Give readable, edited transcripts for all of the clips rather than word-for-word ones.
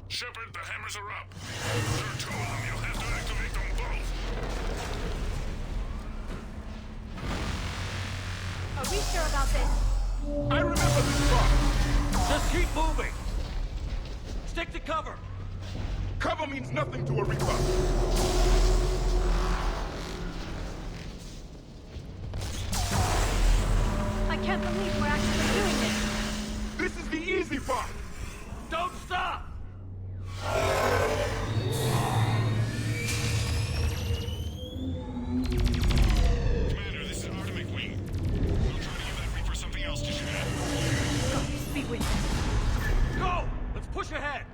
Shepard, the hammers are up. There are two of them. You'll have to activate them both. Are we sure about this? I remember this part. Just keep moving. Stick to cover. Cover means nothing to a Reaper. I can't believe we're actually doing this. This is the easy part. Don't stop! Commander, this is Atomic Wing. We'll try to give that Reaper something else to shoot at. Speed wind. Go! Let's push ahead!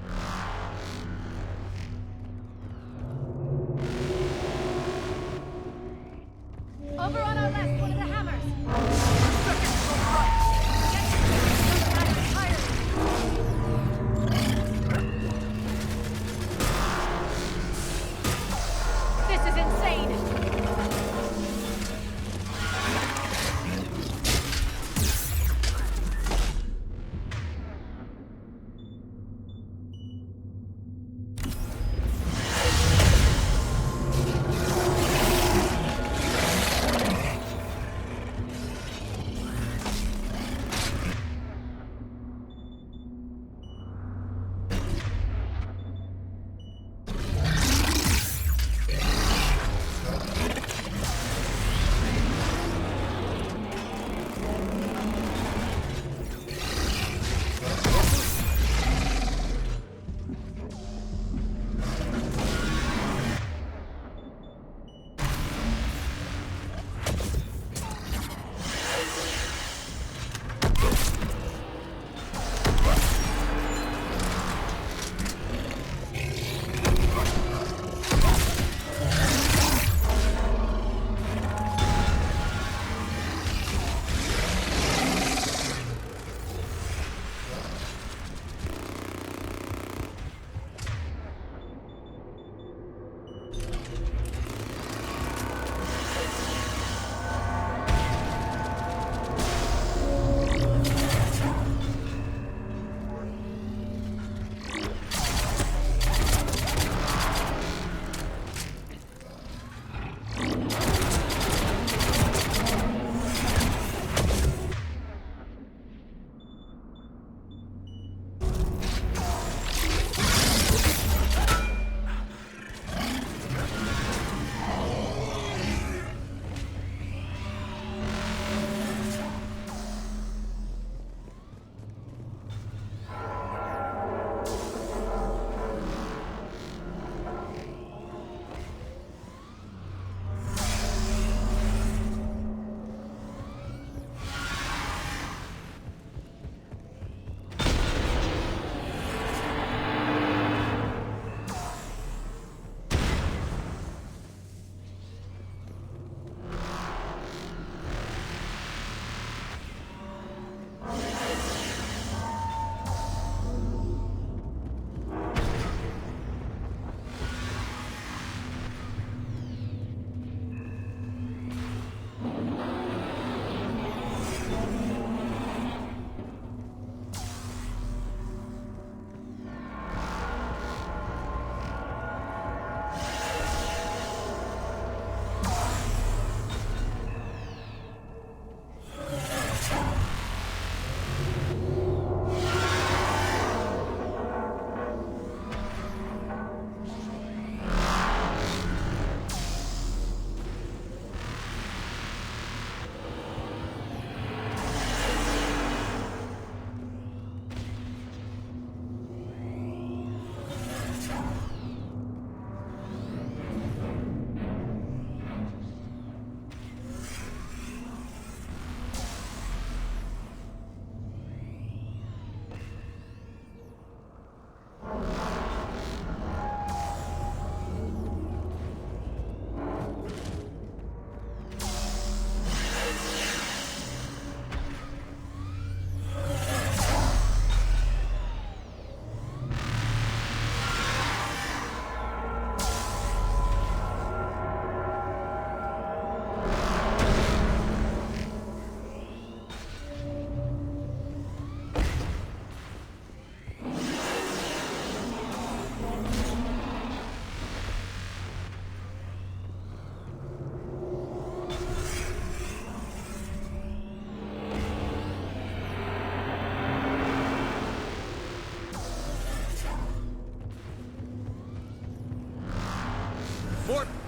Over on our left, one of the hammers. This is insane.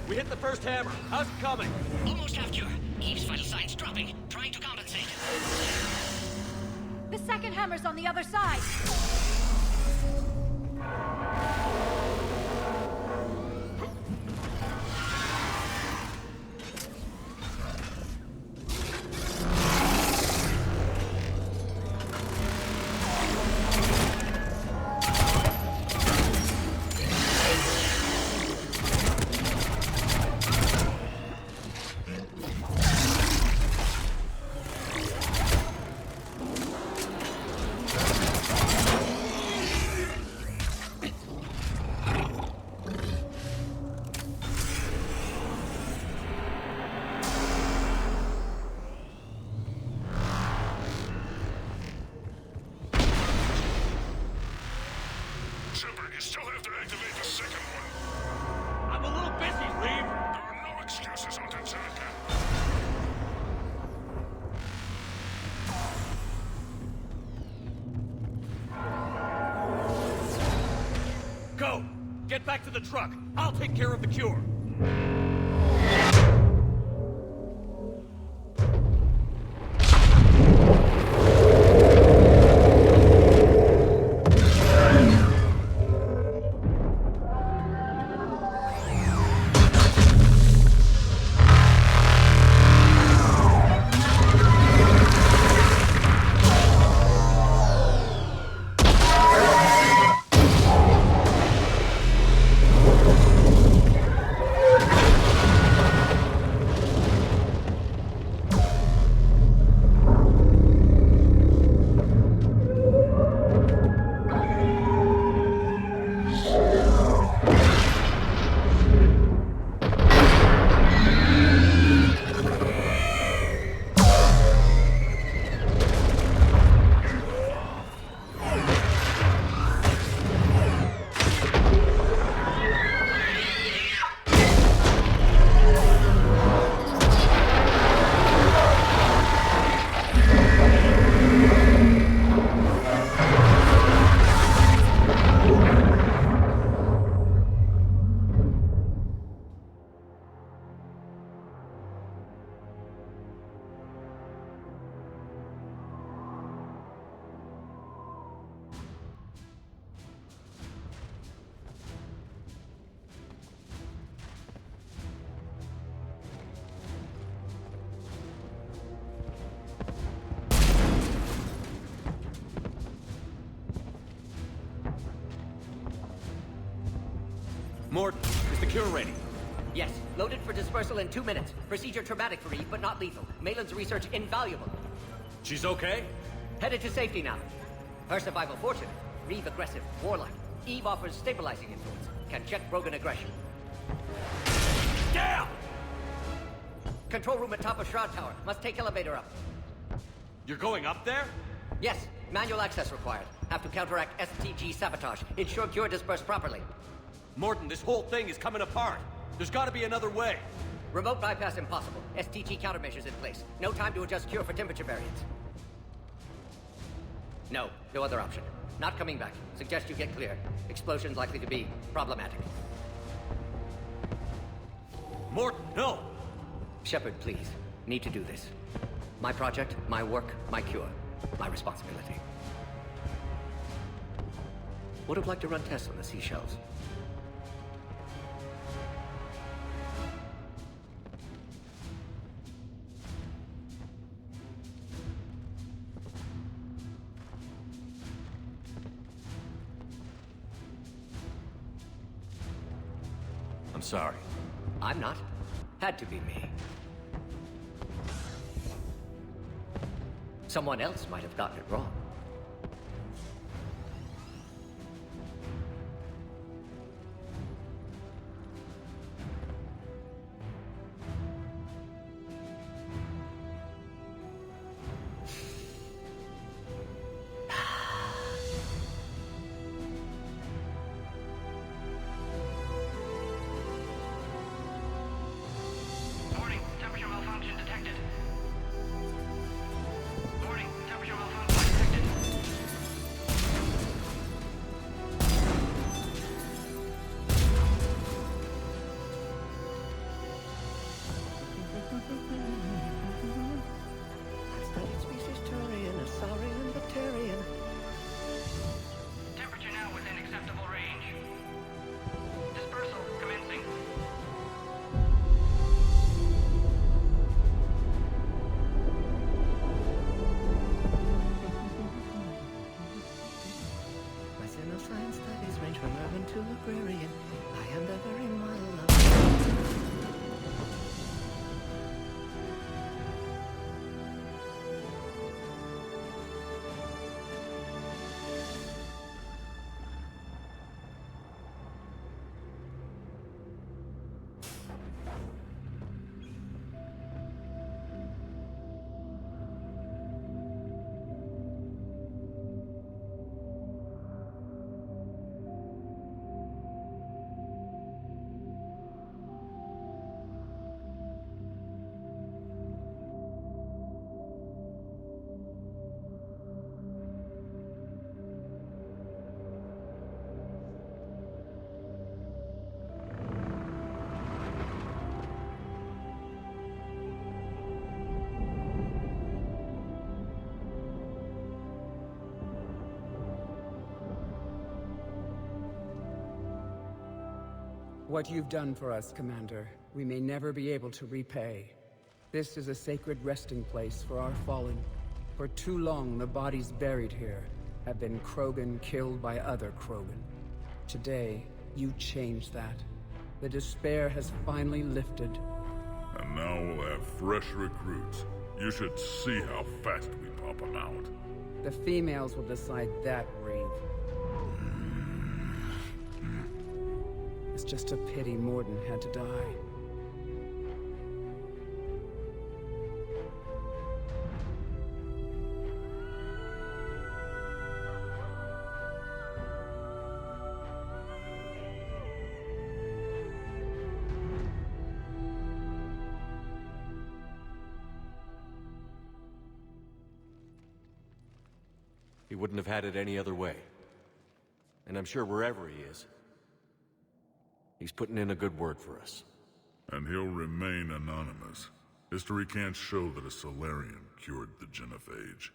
We hit the first hammer. How's it coming? Almost half cure. Eve's vital signs dropping. Trying to compensate. The second hammer's on the other side. Shepard, you still have to activate the second one. I'm a little busy, Reeve. There are no excuses on Tanzania. Go! Get back to the truck. I'll take care of the cure. Morton, is the cure ready? Yes, loaded for dispersal in 2 minutes. Procedure traumatic for Eve, but not lethal. Malin's research invaluable. She's okay? Headed to safety now. Her survival fortunate. Reeve aggressive, warlike. Eve offers stabilizing influence. Can check Brogan aggression. Down! Control room at top of Shroud Tower. Must take elevator up. You're going up there? Yes, manual access required. Have to counteract STG sabotage. Ensure cure dispersed properly. Morton, this whole thing is coming apart. There's got to be another way. Remote bypass impossible. STG countermeasures in place. No time to adjust cure for temperature variance. No other option. Not coming back. Suggest you get clear. Explosion's likely to be problematic. Morton, no! Shepard, please. Need to do this. My project, my work, my cure. My responsibility. Would have liked to run tests on the seashells. I'm sorry. I'm not. Had to be me. Someone else might have gotten it wrong. Warning, temperature malfunction detected. Warning, temperature malfunction detected. in science studies range from urban to agrarian. I am the very model of... What you've done for us, Commander, we may never be able to repay. This is a sacred resting place for our fallen. For too long, the bodies buried here have been Krogan killed by other Krogan. Today, you changed that. The despair has finally lifted. And now we'll have fresh recruits. You should see how fast we pop them out. The females will decide that, Reeve. It's just a pity Morden had to die. He wouldn't have had it any other way. And I'm sure wherever he is, he's putting in a good word for us. And he'll remain anonymous. History can't show that a Solarian cured the genophage.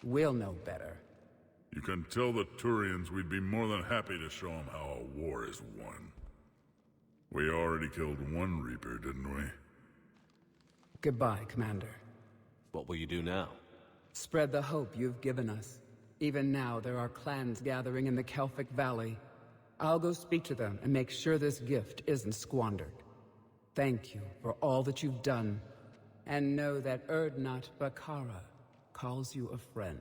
We'll know better. You can tell the Turians we'd be more than happy to show them how a war is won. We already killed one Reaper, didn't we? Goodbye, Commander. What will you do now? Spread the hope you've given us. Even now, there are clans gathering in the Kelphic Valley. I'll go speak to them and make sure this gift isn't squandered. Thank you for all that you've done, and know that Erdnot Bakara calls you a friend.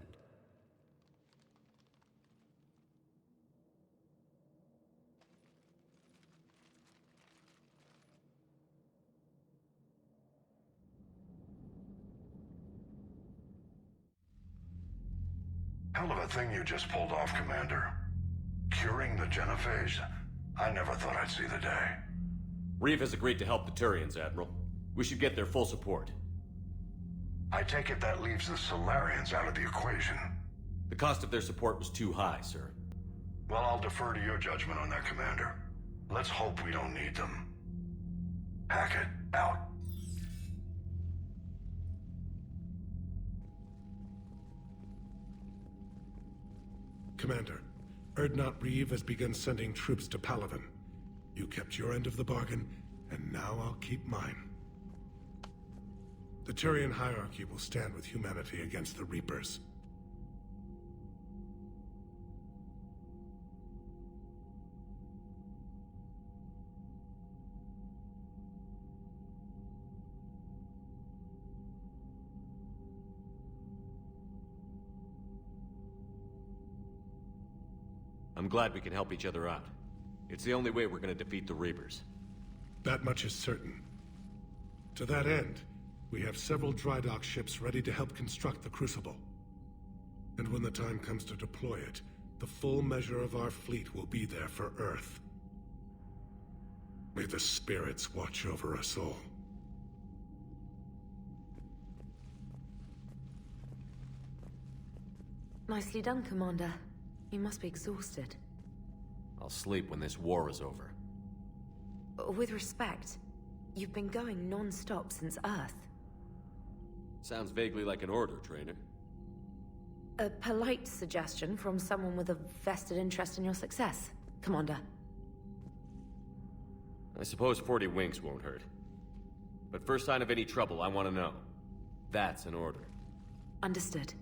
Hell of a thing you just pulled off, Commander. Curing the genophage? I never thought I'd see the day. Reeve has agreed to help the Turians, Admiral. We should get their full support. I take it that leaves the Solarians out of the equation. The cost of their support was too high, sir. Well, I'll defer to your judgment on that, Commander. Let's hope we don't need them. Hackett, out. Commander, Erdnot Reeve has begun sending troops to Palaven. You kept your end of the bargain, and now I'll keep mine. The Turian hierarchy will stand with humanity against the Reapers. I'm glad we can help each other out. It's the only way we're gonna defeat the Reapers. That much is certain. To that end, we have several dry dock ships ready to help construct the Crucible. And when the time comes to deploy it, the full measure of our fleet will be there for Earth. May the spirits watch over us all. Nicely done, Commander. You must be exhausted. I'll sleep when this war is over. With respect, you've been going non-stop since Earth. Sounds vaguely like an order, Trainer. A polite suggestion from someone with a vested interest in your success, Commander. I suppose 40 winks won't hurt. But first sign of any trouble, I want to know. That's an order. Understood.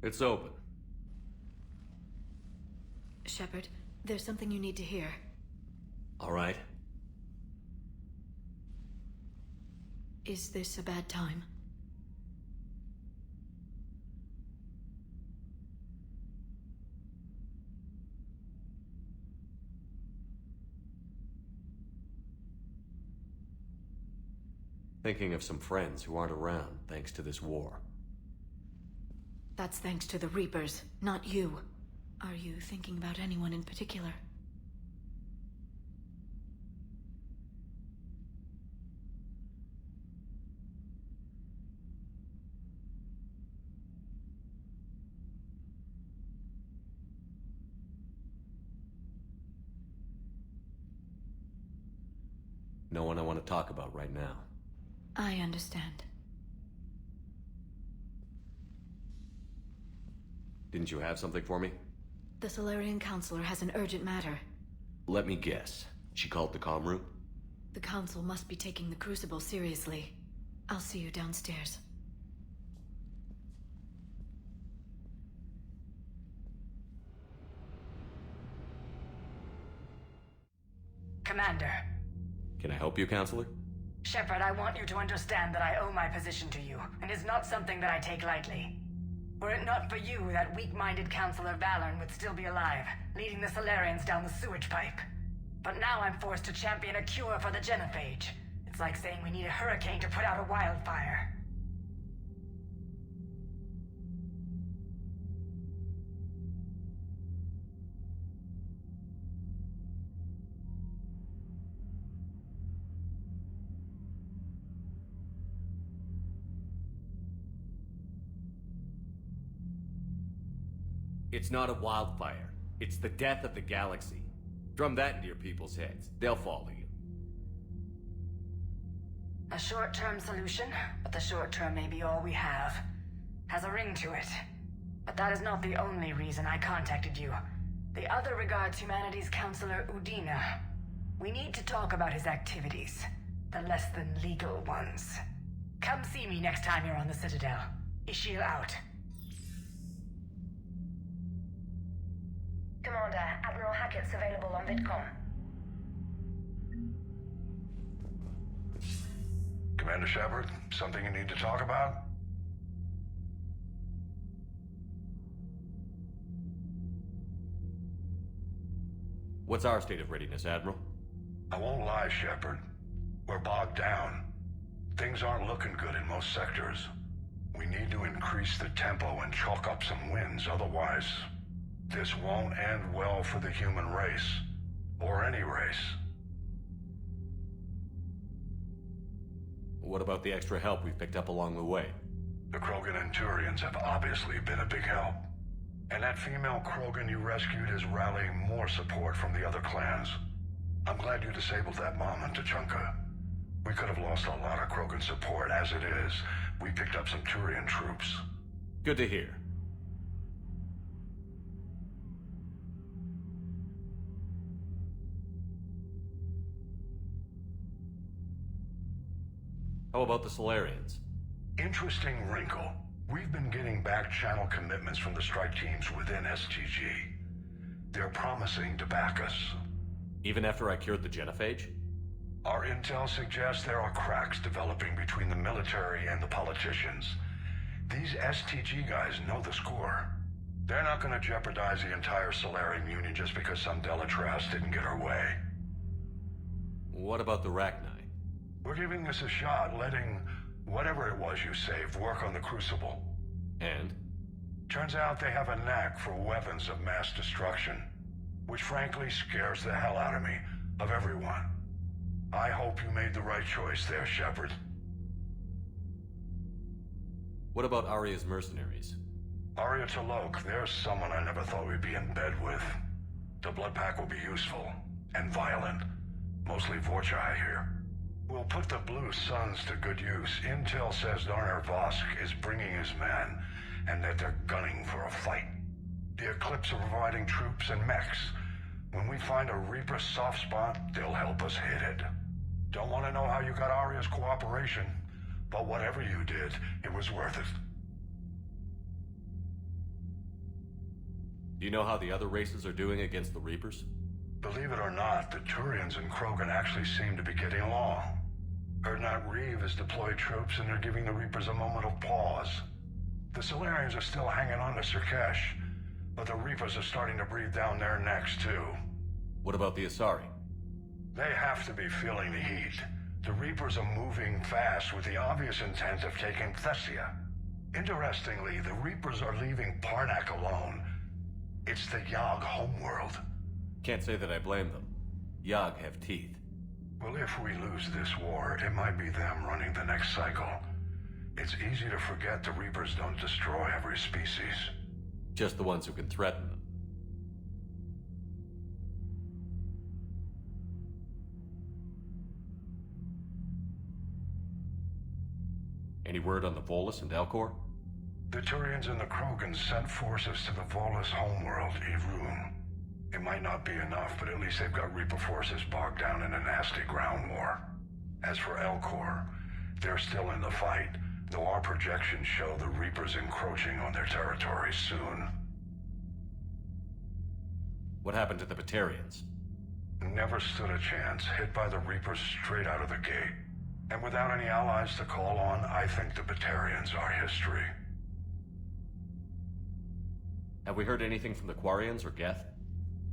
It's open. Shepard, there's something you need to hear. All right. Is this a bad time? Thinking of some friends who aren't around thanks to this war. That's thanks to the Reapers, not you. Are you thinking about anyone in particular? No one I want to talk about right now. I understand. Didn't you have something for me? The Solarian Counselor has an urgent matter. Let me guess. She called the comm room? The Council must be taking the Crucible seriously. I'll see you downstairs. Commander. Can I help you, Counselor? Shepard, I want you to understand that I owe my position to you, and it's not something that I take lightly. Were it not for you, that weak-minded Counselor Valorn would still be alive, leading the Solarians down the sewage pipe. But now I'm forced to champion a cure for the genophage. It's like saying we need a hurricane to put out a wildfire. It's not a wildfire. It's the death of the galaxy. Drum that into your people's heads. They'll follow you. A short-term solution, but the short term may be all we have. Has a ring to it. But that is not the only reason I contacted you. The other regards humanity's Counselor Udina. We need to talk about his activities. The less than legal ones. Come see me next time you're on the Citadel. Ishil out. Commander, Admiral Hackett's available on VidCom. Commander Shepard, something you need to talk about? What's our state of readiness, Admiral? I won't lie, Shepard. We're bogged down. Things aren't looking good in most sectors. We need to increase the tempo and chalk up some wins, otherwise this won't end well for the human race. Or any race. What about the extra help we've picked up along the way? The Krogan and Turians have obviously been a big help. And that female Krogan you rescued is rallying more support from the other clans. I'm glad you disabled that bomb in Tachanka. We could have lost a lot of Krogan support. As it is, we picked up some Turian troops. Good to hear. How about the Solarians? Interesting wrinkle. We've been getting back-channel commitments from the strike teams within STG. They're promising to back us. Even after I cured the genophage? Our intel suggests there are cracks developing between the military and the politicians. These STG guys know the score. They're not going to jeopardize the entire Solarian Union just because some Delatras didn't get our way. What about the Rachni? We're giving this a shot, letting whatever it was you saved work on the Crucible. And? Turns out they have a knack for weapons of mass destruction, which frankly scares the hell out of me, of everyone. I hope you made the right choice there, Shepard. What about Arya's mercenaries? Arya T'Loak, there's someone I never thought we'd be in bed with. The Blood Pack will be useful, and violent. Mostly Vorcha, I hear. We'll put the Blue Suns to good use. Intel says Darner Vosk is bringing his men, and that they're gunning for a fight. The Eclipse are providing troops and mechs. When we find a Reaper soft spot, they'll help us hit it. Don't want to know how you got Arya's cooperation, but whatever you did, it was worth it. Do you know how the other races are doing against the Reapers? Believe it or not, the Turians and Krogan actually seem to be getting along. Erdnot Reeve has deployed troops and they're giving the Reapers a moment of pause. The Solarians are still hanging on to Sirkesh, but the Reapers are starting to breathe down their necks too. What about the Asari? They have to be feeling the heat. The Reapers are moving fast with the obvious intent of taking Thessia. Interestingly, the Reapers are leaving Parnak alone. It's the Yogg homeworld. Can't say that I blame them. Yogg have teeth. Well, if we lose this war, it might be them running the next cycle. It's easy to forget the Reapers don't destroy every species. Just the ones who can threaten them. Any word on the Volus and Elcor? The Turians and the Krogans sent forces to the Volus homeworld, Irun. It might not be enough, but at least they've got Reaper forces bogged down in a nasty ground war. As for Elcor, they're still in the fight, though our projections show the Reapers encroaching on their territory soon. What happened to the Batarians? Never stood a chance, hit by the Reapers straight out of the gate. And without any allies to call on, I think the Batarians are history. Have we heard anything from the Quarians or Geth?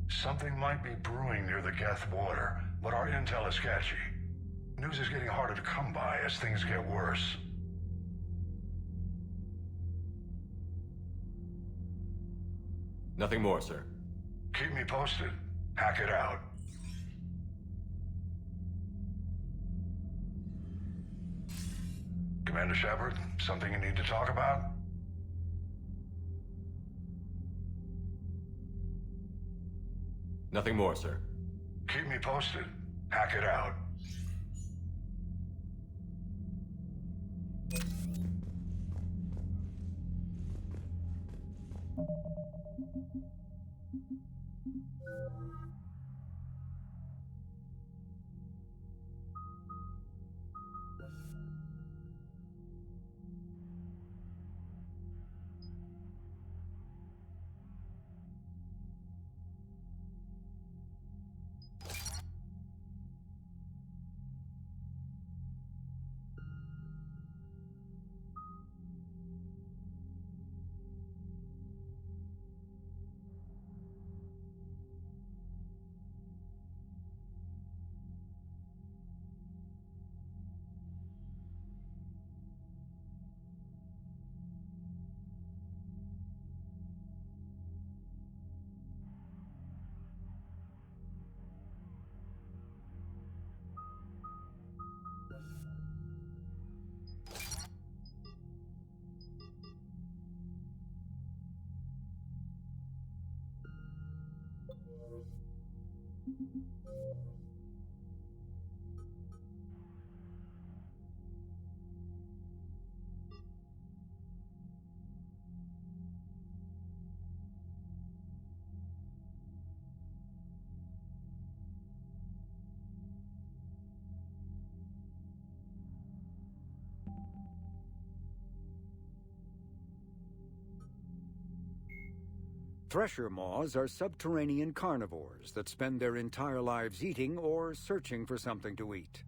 Something might be brewing near the Geth border, but our intel is sketchy. News is getting harder to come by as things get worse. Nothing more, sir. Keep me posted. Hack it out. Commander Shepard, something you need to talk about? Nothing more, sir. Keep me posted. Hack it out. Thresher maws are subterranean carnivores that spend their entire lives eating or searching for something to eat.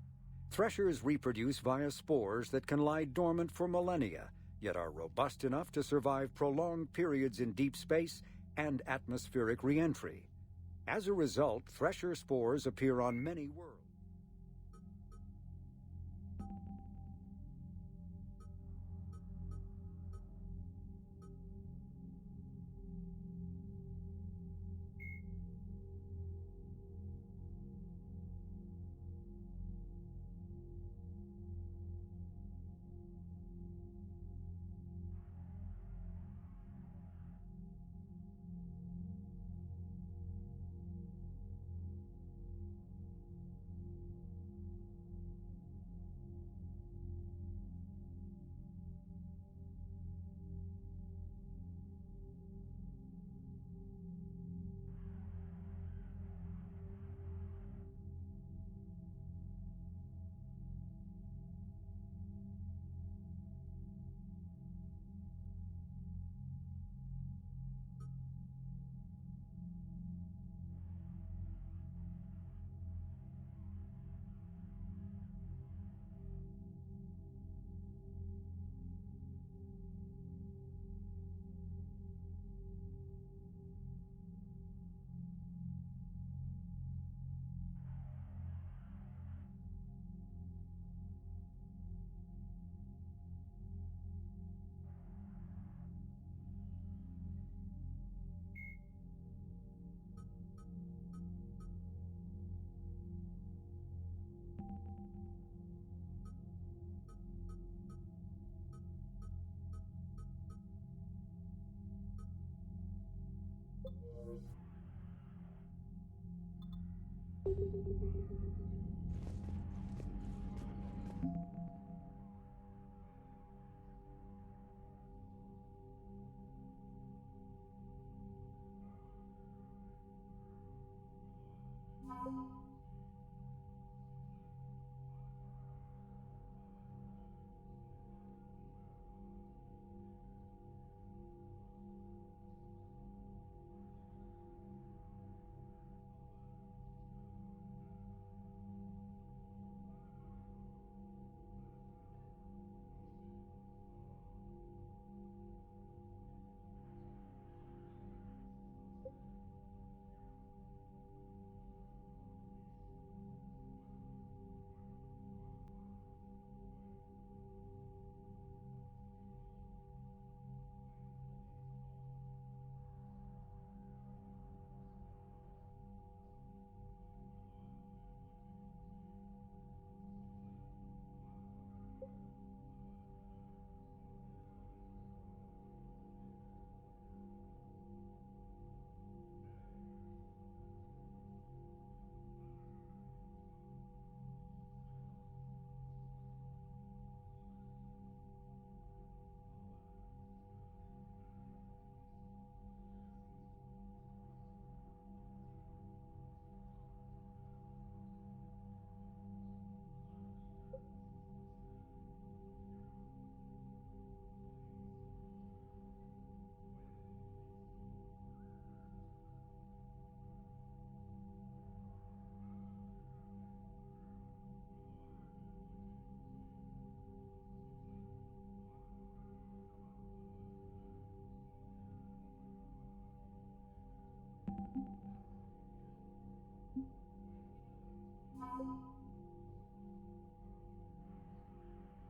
Threshers reproduce via spores that can lie dormant for millennia, yet are robust enough to survive prolonged periods in deep space and atmospheric re-entry. As a result, thresher spores appear on many worlds.